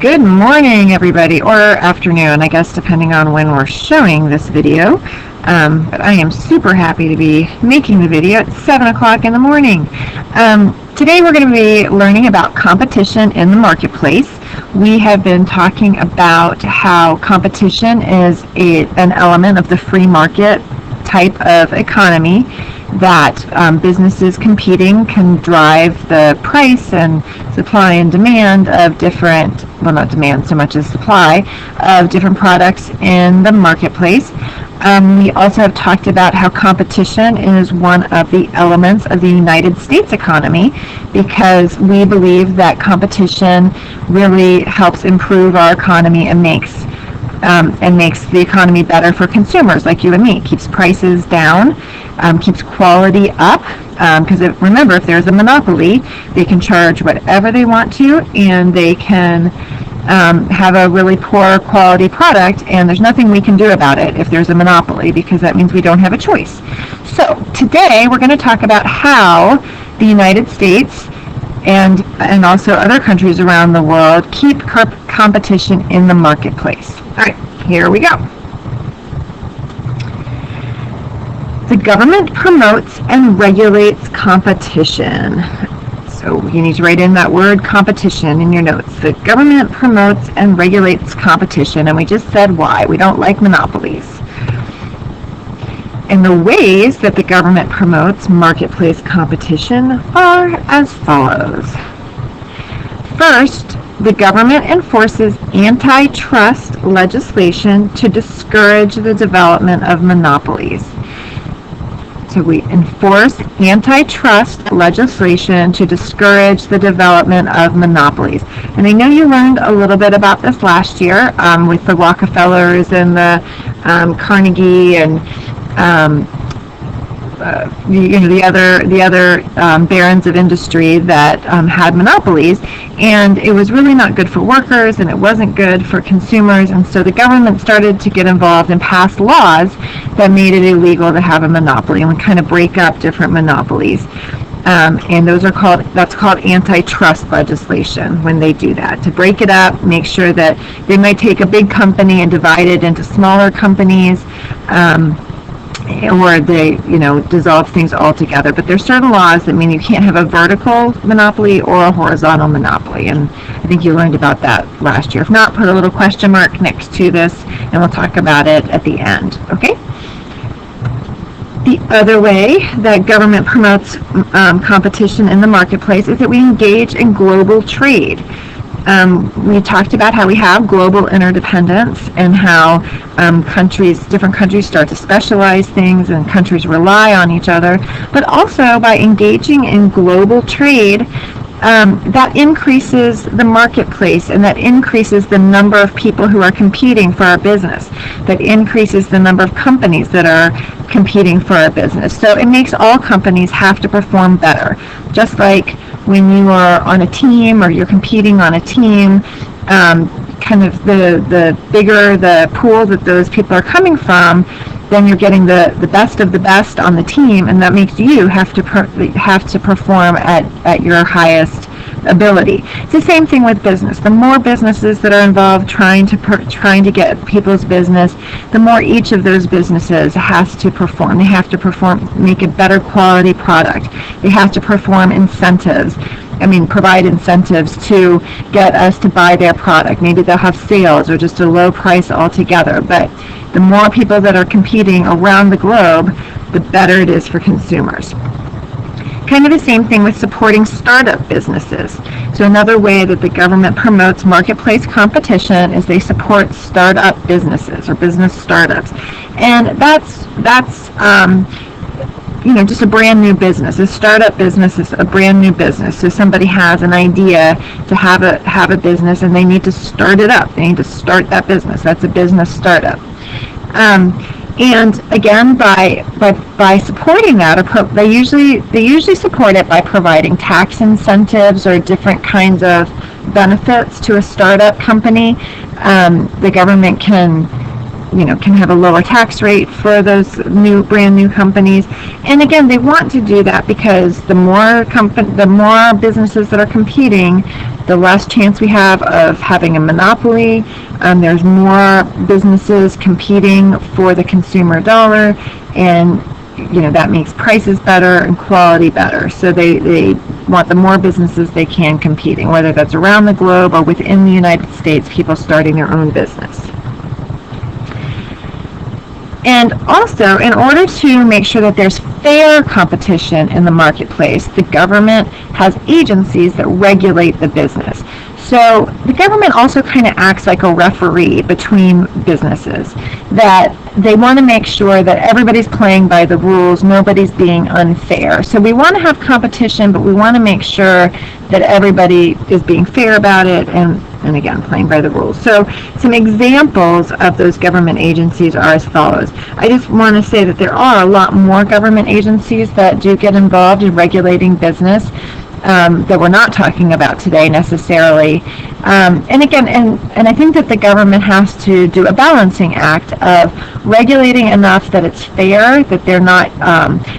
Good morning, everybody, or afternoon, I guess, depending on when we're showing this video. But I am super happy to be making the video at 7 o'clock in the morning. Today we're going to be learning about competition in the marketplace. We have been talking about how competition is an element of the free market type of economy, that businesses competing can drive the price and supply and demand of different, well, not demand so much as supply, of different products in the marketplace. We also have talked about how competition is one of the elements of the United States economy, because we believe that competition really helps improve our economy and makes the economy better for consumers like you and me. It keeps prices down, keeps quality up, because remember, if there's a monopoly, they can charge whatever they want to, and they can have a really poor quality product, and there's nothing we can do about it if there's a monopoly, because that means we don't have a choice. So today we're going to talk about how the United States and also other countries around the world keep competition in the marketplace. All right, here we go. The government promotes and regulates competition. So you need to write in that word competition in your notes. The government promotes and regulates competition, and we just said why. We don't like monopolies. And the ways that the government promotes marketplace competition are as follows. First, the government enforces antitrust legislation to discourage the development of monopolies. So we enforce antitrust legislation to discourage the development of monopolies. And I know you learned a little bit about this last year with the Rockefellers and the Carnegie and the other barons of industry that had monopolies, and it was really not good for workers, and it wasn't good for consumers, and so the government started to get involved and pass laws that made it illegal to have a monopoly, and we kind of break up different monopolies. And that's called antitrust legislation when they do that, to break it up, make sure that they might take a big company and divide it into smaller companies, or they, dissolve things altogether. But there's certain laws that mean you can't have a vertical monopoly or a horizontal monopoly, and I think you learned about that last year. If not, put a little question mark next to this, and we'll talk about it at the end, okay? The other way that government promotes competition in the marketplace is that we engage in global trade. We talked about how we have global interdependence and how different countries start to specialize things and countries rely on each other, but also by engaging in global trade, that increases the marketplace, and that increases the number of people who are competing for our business. That increases the number of companies that are competing for our business. So it makes all companies have to perform better. Just like when you are on a team or you're competing on a team, kind of the bigger the pool that those people are coming from, then you're getting the best of the best on the team, and that makes you have to perform at your highest ability. It's the same thing with business. The more businesses that are involved trying to get people's business, the more each of those businesses has to perform. They have to make a better quality product. They have to provide incentives to get us to buy their product. Maybe they'll have sales or just a low price altogether, but the more people that are competing around the globe, the better it is for consumers. Kind of the same thing with supporting startup businesses. So another way that the government promotes marketplace competition is they support startup businesses or business startups. And that's just a brand new business. A startup business is a brand new business. So somebody has an idea to have a business, and they need to start it up. They need to start that business. That's a business startup. And again, by supporting that, they usually support it by providing tax incentives or different kinds of benefits to a startup company. The government can have a lower tax rate for those brand new companies. And again, they want to do that because the more businesses that are competing, the less chance we have of having a monopoly. There's more businesses competing for the consumer dollar, and that makes prices better and quality better. So they want the more businesses they can competing, whether that's around the globe or within the United States, people starting their own business. And also, in order to make sure that there's fair competition in the marketplace, the government has agencies that regulate the business. So the government also kind of acts like a referee between businesses, that they want to make sure that everybody's playing by the rules, nobody's being unfair. So we want to have competition, but we want to make sure that everybody is being fair about it and again, playing by the rules. So some examples of those government agencies are as follows. I just want to say that there are a lot more government agencies that do get involved in regulating business that we're not talking about today necessarily. And again, and I think that the government has to do a balancing act of regulating enough that it's fair, that they're not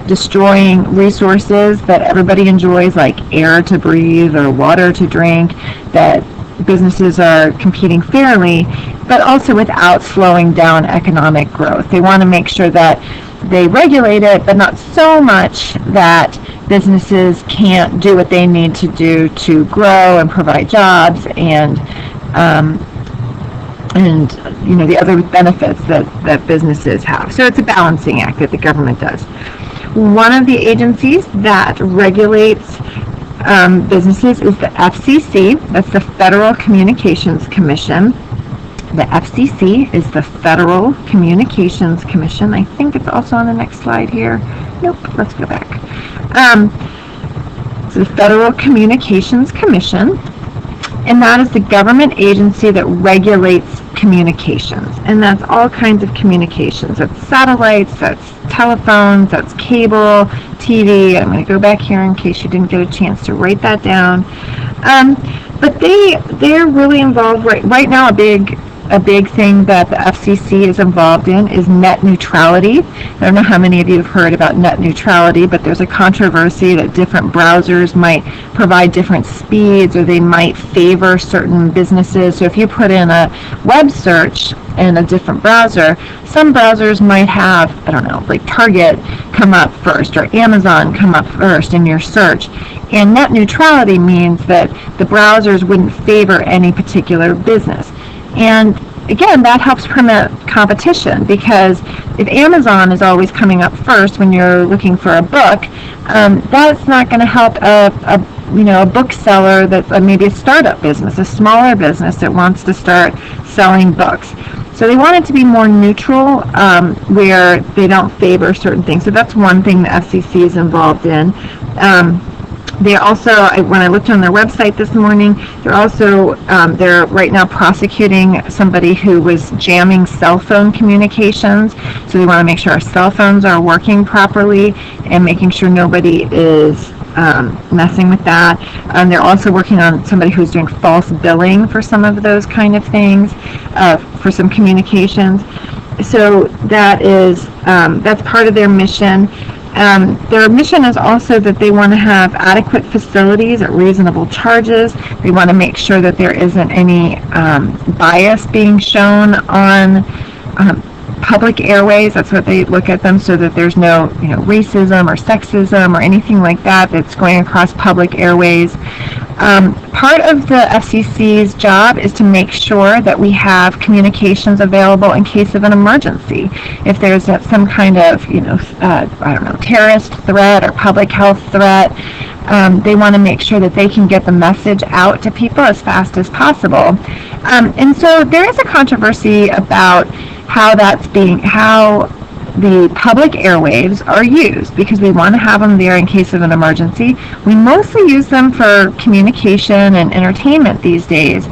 destroying resources that everybody enjoys, like air to breathe or water to drink, that businesses are competing fairly, but also without slowing down economic growth. They want to make sure that they regulate it, but not so much that businesses can't do what they need to do to grow and provide jobs and the other benefits that businesses have. So it's a balancing act that the government does. One of the agencies that regulates businesses is the FCC. That's the Federal Communications Commission. The FCC is the Federal Communications Commission. I think it's also on the next slide here. Nope, let's go back. So the Federal Communications Commission, and that is the government agency that regulates communications. And that's all kinds of communications. That's satellites, that's telephones, that's cable, TV. I'm going to go back here in case you didn't get a chance to write that down. But they're really involved right now. A big thing that the FCC is involved in is net neutrality. I don't know how many of you have heard about net neutrality, but there's a controversy that different browsers might provide different speeds, or they might favor certain businesses. So if you put in a web search in a different browser, some browsers might have, I don't know, like Target come up first or Amazon come up first in your search. And net neutrality means that the browsers wouldn't favor any particular business. And again, that helps promote competition, because if Amazon is always coming up first when you're looking for a book, that's not going to help a bookseller that's maybe a startup business, a smaller business that wants to start selling books. So they want it to be more neutral, where they don't favor certain things. So that's one thing the FCC is involved in. They also, when I looked on their website this morning, they're right now prosecuting somebody who was jamming cell phone communications. So they want to make sure our cell phones are working properly and making sure nobody is messing with that. They're also working on somebody who's doing false billing for some of those kind of things, for some communications. So that's part of their mission. Their mission is also that they want to have adequate facilities at reasonable charges. They want to make sure that there isn't any bias being shown on public airways. That's what they look at them, so that there's no racism or sexism or anything like that that's going across public airways. Part of the FCC's job is to make sure that we have communications available in case of an emergency. If there's some kind of, terrorist threat or public health threat, they want to make sure that they can get the message out to people as fast as possible. And so there is a controversy about how the public airwaves are used, because we want to have them there in case of an emergency. We mostly use them for communication and entertainment these days.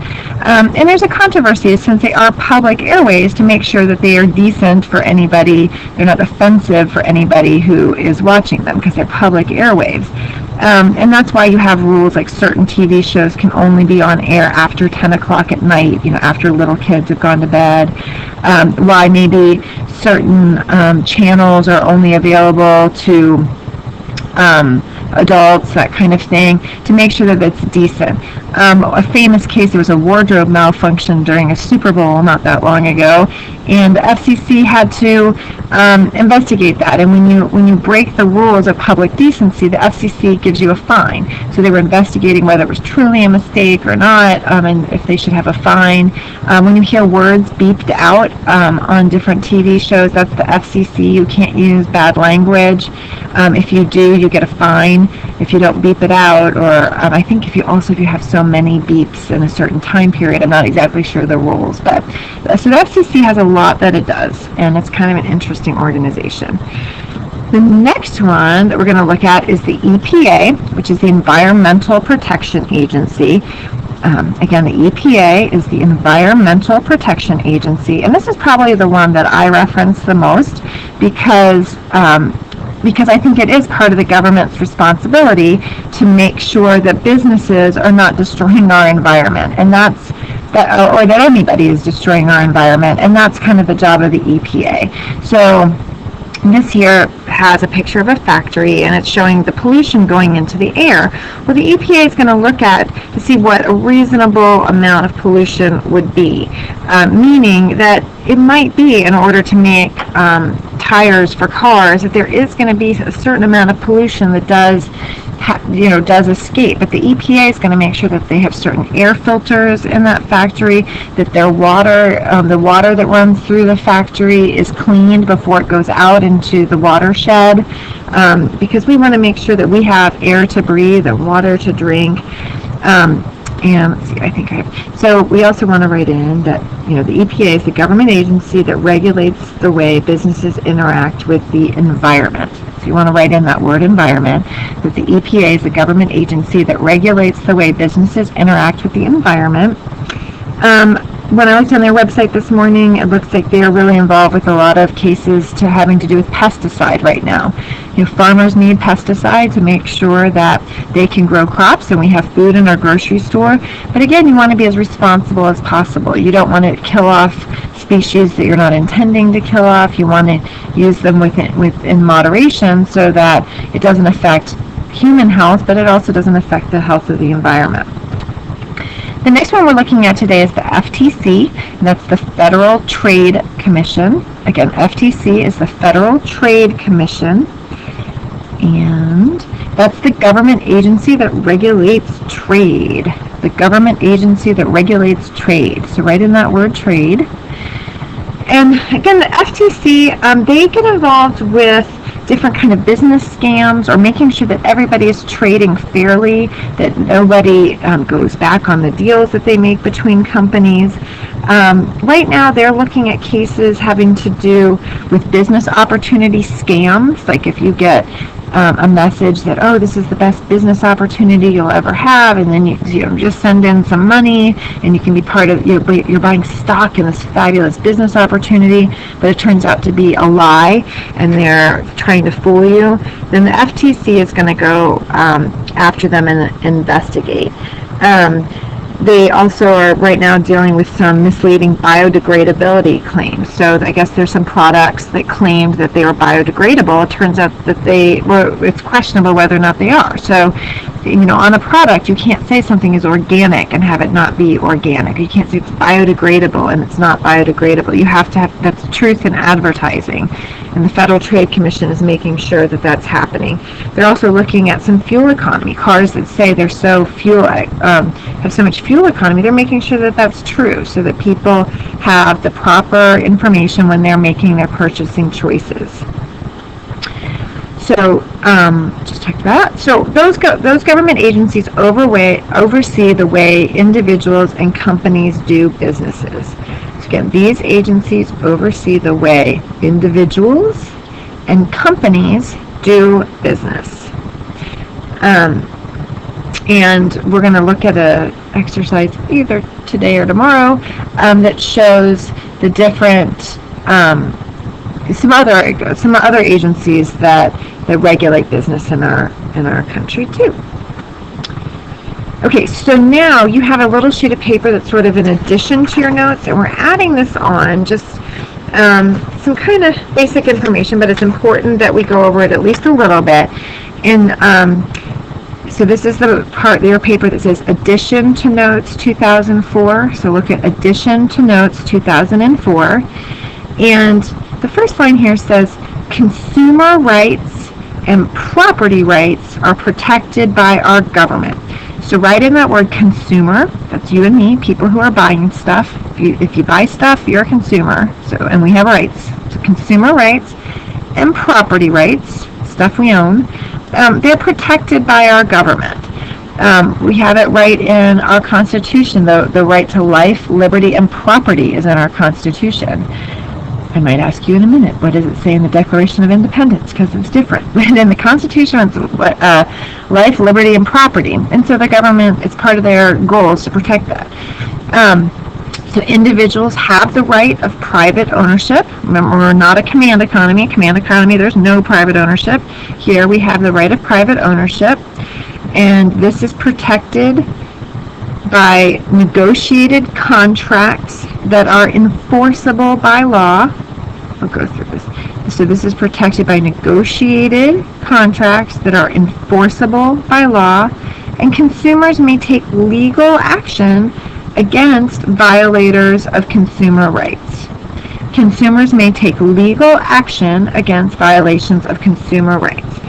And there's a controversy, since they are public airways, to make sure that they are decent for anybody, they're not offensive for anybody who is watching them, because they're public airwaves. And that's why you have rules like certain TV shows can only be on air after 10 o'clock at night, after little kids have gone to bed. Why maybe certain channels are only available to adults, that kind of thing, to make sure that it's decent. A famous case, there was a wardrobe malfunction during a Super Bowl not that long ago, and the FCC had to investigate that. And when you break the rules of public decency, the FCC gives you a fine. So they were investigating whether it was truly a mistake or not, and if they should have a fine. When you hear words beeped out on different TV shows, that's the FCC. You can't use bad language. If you do, you get a fine if you don't beep it out, or I think if you have so many beeps in a certain time period. I'm not exactly sure the rules, but so the FCC has a lot that it does, and it's kind of an interesting organization. The next one that we're going to look at is the EPA, which is the Environmental Protection Agency. Again, the EPA is the Environmental Protection Agency, and this is probably the one that I reference the most because I think it is part of the government's responsibility to make sure that businesses are not destroying our environment, and that anybody is destroying our environment, and that's kind of the job of the EPA. So this here has a picture of a factory, and it's showing the pollution going into the air. Well, the EPA is going to look at to see what a reasonable amount of pollution would be, meaning that it might be, in order to make tires for cars, that there is going to be a certain amount of pollution that does escape. But the EPA is going to make sure that they have certain air filters in that factory, that their water, the water that runs through the factory, is cleaned before it goes out into the watershed, because we want to make sure that we have air to breathe and water to drink. And let's see, so we also want to write in that, the EPA is the government agency that regulates the way businesses interact with the environment. So you want to write in that word environment, that the EPA is the government agency that regulates the way businesses interact with the environment. When I looked on their website this morning, it looks like they are really involved with a lot of cases having to do with pesticide right now. Farmers need pesticide to make sure that they can grow crops, and we have food in our grocery store. But again, you want to be as responsible as possible. You don't want to kill off species that you're not intending to kill off. You want to use them within moderation so that it doesn't affect human health, but it also doesn't affect the health of the environment. The next one we're looking at today is the FTC, and that's the Federal Trade Commission. Again, FTC is the Federal Trade Commission, and that's the government agency that regulates trade. The government agency that regulates trade. So write in that word, trade. And again, the FTC, they get involved with different kind of business scams, or making sure that everybody is trading fairly, that nobody goes back on the deals that they make between companies. Right now, they're looking at cases having to do with business opportunity scams, like if you get a message that, oh, this is the best business opportunity you'll ever have, and then you just send in some money, and you can be part of, you're buying stock in this fabulous business opportunity, but it turns out to be a lie, and they're trying to fool you. Then the FTC is going to go after them and investigate. They also are right now dealing with some misleading biodegradability claims. So I guess there's some products that claimed that they were biodegradable. It turns out that it's questionable whether or not they are. So, on a product, you can't say something is organic and have it not be organic. You can't say it's biodegradable and it's not biodegradable. You have to have, that's truth in advertising. And the Federal Trade Commission is making sure that that's happening. They're also looking at some fuel economy. Cars that say they're so have so much fuel economy, they're making sure that that's true, so that people have the proper information when they're making their purchasing choices. So, just talked about that. So those government agencies oversee the way individuals and companies do businesses. So again, these agencies oversee the way individuals and companies do business. And we're going to look at an exercise either today or tomorrow that shows the different some other agencies that regulate business in our country too. Okay, so now you have a little sheet of paper that's sort of in addition to your notes, and we're adding this on, just some kind of basic information, but it's important that we go over it at least a little bit. So this is the part of your paper that says Addition to Notes 2004. So look at Addition to Notes 2004. And the first line here says, consumer rights and property rights are protected by our government. So write in that word consumer. That's you and me, people who are buying stuff. If you buy stuff, you're a consumer. And we have rights. So consumer rights and property rights, stuff we own, they're protected by our government. We have it right in our Constitution. The right to life, liberty, and property is in our Constitution. I might ask you in a minute, what does it say in the Declaration of Independence? Because it's different. But in the Constitution, it's life, liberty, and property. And so the government, it's part of their goals to protect that. So individuals have the right of private ownership. Remember, we're not a command economy. Command economy, there's no private ownership. Here we have the right of private ownership. And this is protected by negotiated contracts that are enforceable by law. I'll go through this. So this is protected by negotiated contracts that are enforceable by law, and consumers may take legal action against violators of consumer rights. Consumers may take legal action against violations of consumer rights.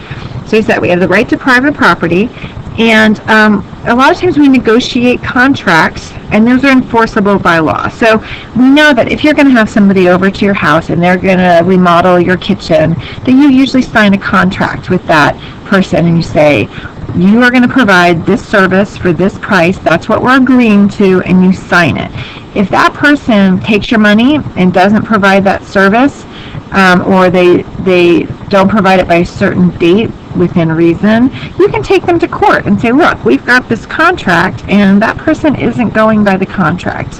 So we said we have the right to private property, and a lot of times we negotiate contracts, and those are enforceable by law. So we know that if you're going to have somebody over to your house and they're going to remodel your kitchen, then you usually sign a contract with that person, and you say, you are going to provide this service for this price, that's what we're agreeing to, and you sign it. If that person takes your money and doesn't provide that service, or they don't provide it by a certain date within reason, you can take them to court and say, look, we've got this contract and that person isn't going by the contract.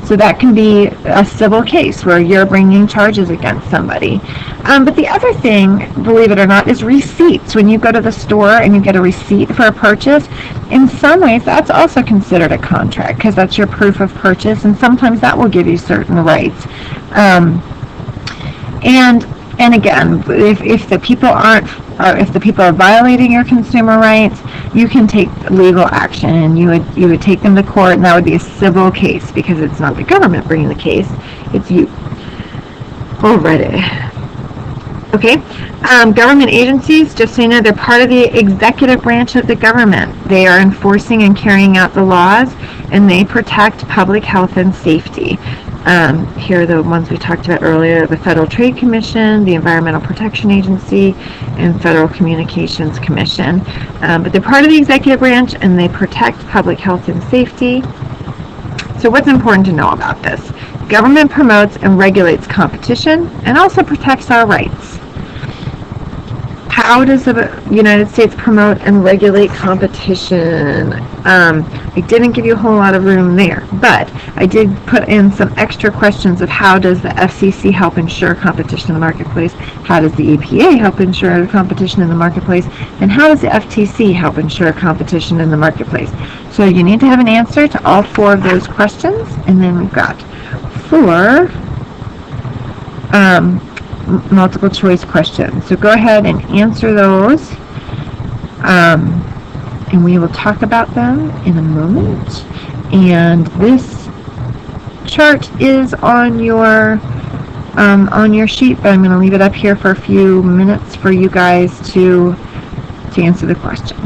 So that can be a civil case where you're bringing charges against somebody. But the other thing, believe it or not, is receipts. When you go to the store and you get a receipt for a purchase, in some ways that's also considered a contract because that's your proof of purchase, and sometimes that will give you certain rights. And again, if the people are violating your consumer rights, you can take legal action, and you would take them to court, and that would be a civil case because it's not the government bringing the case, it's you. Alrighty. Okay. Government agencies, just so you know, they're part of the executive branch of the government. They are enforcing and carrying out the laws, and they protect public health and safety. Here are the ones we talked about earlier: the Federal Trade Commission, the Environmental Protection Agency, and Federal Communications Commission. But they're part of the executive branch, and they protect public health and safety. So what's important to know about this? Government promotes and regulates competition and also protects our rights. How does the United States promote and regulate competition? I didn't give you a whole lot of room there, but I did put in some extra questions of how does the FCC help ensure competition in the marketplace, how does the EPA help ensure competition in the marketplace, and how does the FTC help ensure competition in the marketplace? So you need to have an answer to all four of those questions, and then we've got 4 multiple choice questions. So go ahead and answer those, and we will talk about them in a moment. And this chart is on your sheet, but I'm going to leave it up here for a few minutes for you guys to answer the question.